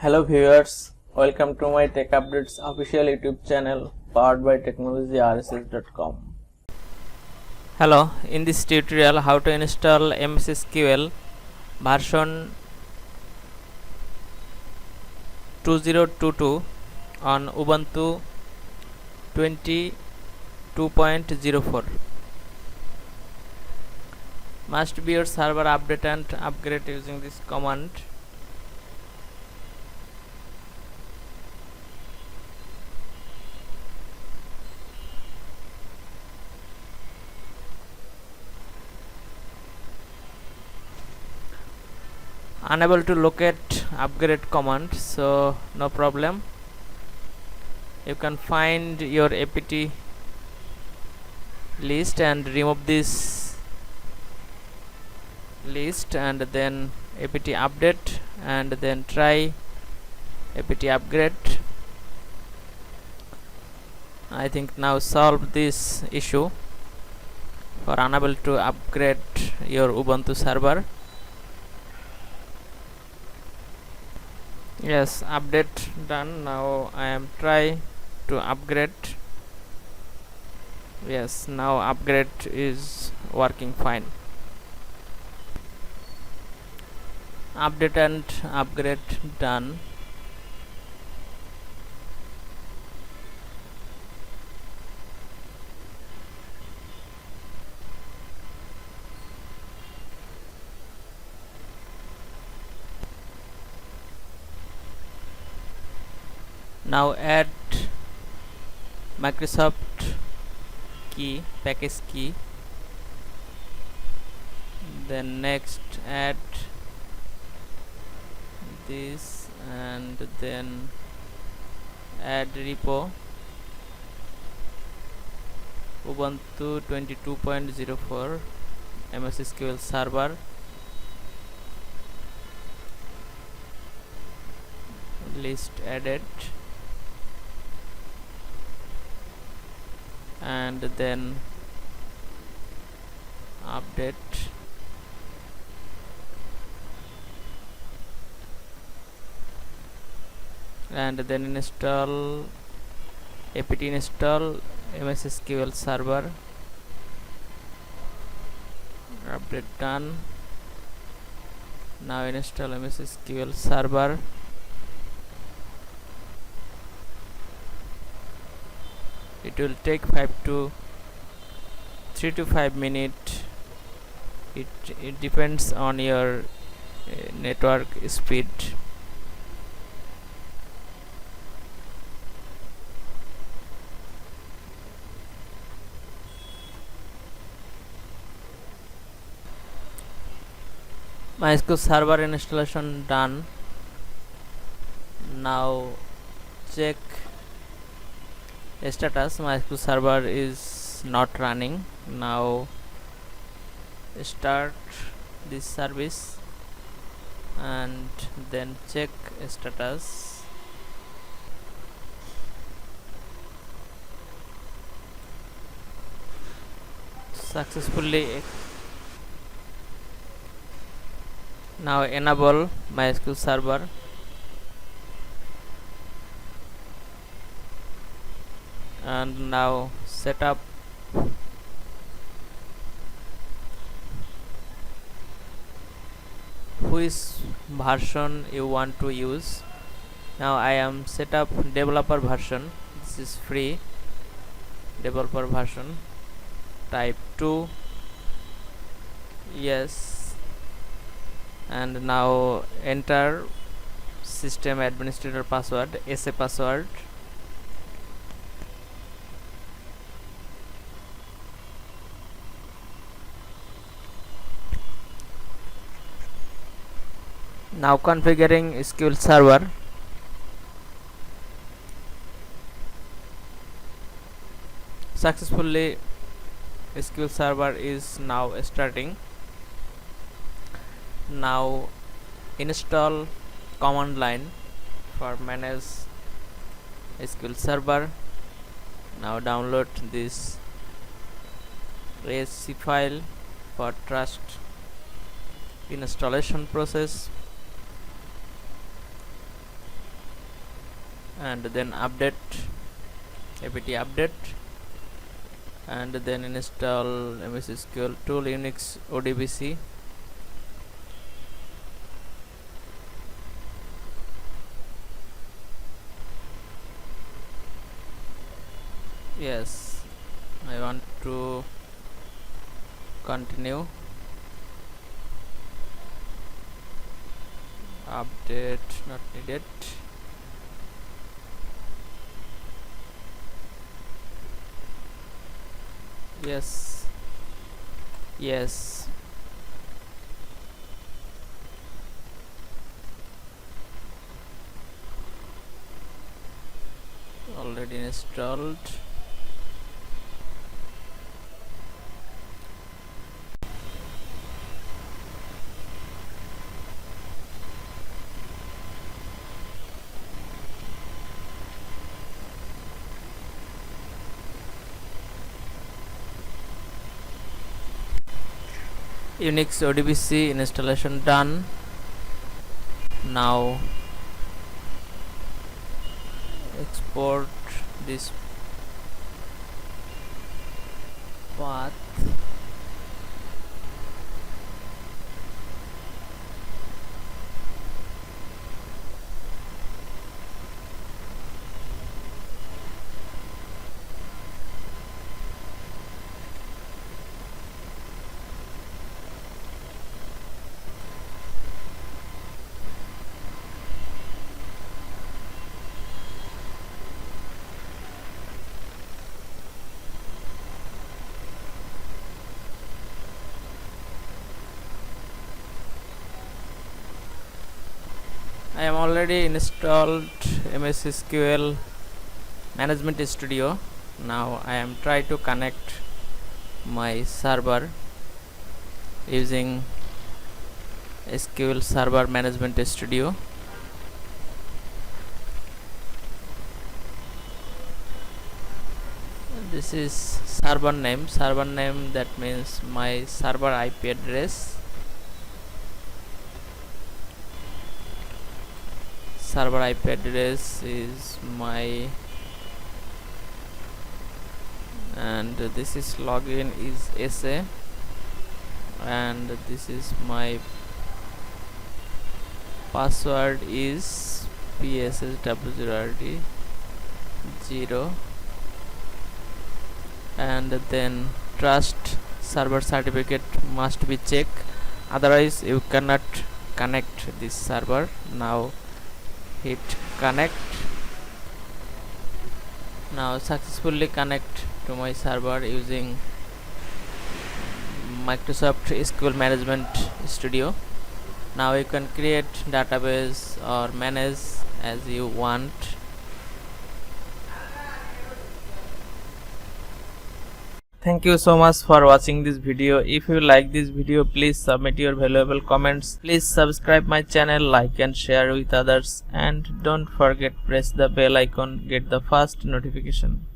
Hello viewers, welcome to my Tech Updates official YouTube channel powered by technologyrss.com. Hello, in this tutorial how to install MSSQL version 2022 on Ubuntu 22.04. Must be your server update and upgrade using this command. Unable to locate upgrade command, so no problem. You can find your apt list and remove this list and then apt update and then try apt upgrade. I think now solve this issue for unable to upgrade your Ubuntu server. Yes, update done. Now I am try to upgrade. Yes, now upgrade is working fine. Update and upgrade done. Now add Microsoft key, package key. Then next add this and then add repo Ubuntu 22.04 MSSQL server. List added. And then update and then install apt install MSSQL server. Update done. Now install MSSQL server. It will take 3 to 5 minutes. It depends on your network speed. MySQL server installation done. Now check status. MySQL server is not running. Now start this service and then check status. Successfully. Now enable MySQL server. And now set up which version you want to use. Now I am set up developer version. This is free developer version. Type 2 yes, and now enter system administrator password, SA password. Now configuring SQL server. Successfully SQL server is now starting. Now install command line for manage SQL server. Now download this ASC file for trust installation process. and then update, apt update, and then install MSSQL tool Unix ODBC. Yes, I want to continue. Update not needed. Yes, yes, already installed. Unix ODBC installation done. Now export this path. I am already installed MSSQL Management Studio. Now I am trying to connect my server using SQL Server Management Studio. This is server name. Server name, that means my server IP address. Server IP address is my, and this is login is SA, and this is my password is PSSW0RD 0, and then trust server certificate must be checked, otherwise you cannot connect this server. Now hit connect. Now successfully connect to my server using Microsoft SQL Management Studio. Now you can create database or manage as you want. Thank you so much for watching this video. If you like this video, please submit your valuable comments. Please subscribe my channel, like and share with others, and don't forget press the bell icon, get the first notification.